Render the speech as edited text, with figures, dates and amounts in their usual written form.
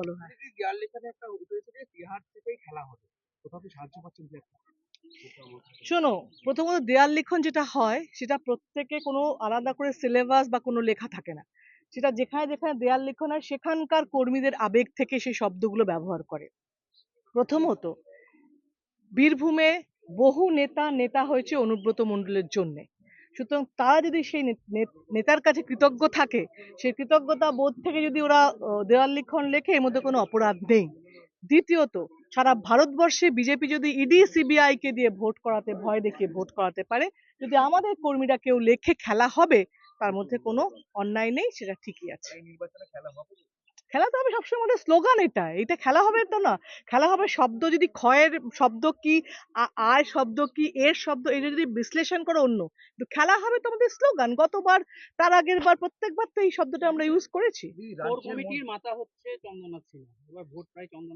ভালো হয়। দেয়াল লিখনে একটা উঠেছে যে বিহার থেকেই খেলা হবে, কোথাও কি সাহায্য পাচ্ছেন কি একটা? শোনো, প্রথমত দেয়াল লিখন যেটা হয় সেটা প্রত্যেকে কোনো আলাদা করে সিলেবাস বা কোনো লেখা থাকে না। সেটা যেখানে যেখানে দেয়াল লিখন হয় সেখানকার কর্মীদের আবেগ থেকে সেই শব্দগুলো ব্যবহার করে। প্রথমত বীরভূমে বহু নেতা হয়েছে অনুব্রত মণ্ডলের জন্যে। সুতরাং তারা যদি সেই নেতার কাছে কৃতজ্ঞ থাকে, সেই কৃতজ্ঞতা বোধ থেকে যদি ওরা দেওয়াল লিখন লেখে, এর মধ্যে কোনো অপরাধ নেই। দ্বিতীয়ত, সারা ভারতবর্ষে বিজেপি যদি ইডি সিবিআই কে দিয়ে ভোট করাতে, ভয় দেখিয়ে ভোট করাতে পারে, যদি আমাদের কর্মীরা কেউ লেখে খেলা হবে, তার মধ্যে কোনো অন্যায় নেই, সেটা ঠিকই আছে। এই নির্বাচনে খেলা হবে? খেলা তো হবে সবসময়, আমাদের স্লোগান এটা খেলা হবে তো না। খেলা হবে শব্দ, যদি ক্ষয়ের শব্দ কি, আর শব্দ কি, এর শব্দ, এটা যদি বিশ্লেষণ করে অন্য, কিন্তু খেলা হবে তো আমাদের স্লোগান। গতবার, তার আগের বার, প্রত্যেকবার তো এই শব্দটা আমরা ইউজ করেছি। কোর কমিটির মাথা হচ্ছে চন্দনা সিনহা, এবার ভোট প্রায় চন্দনা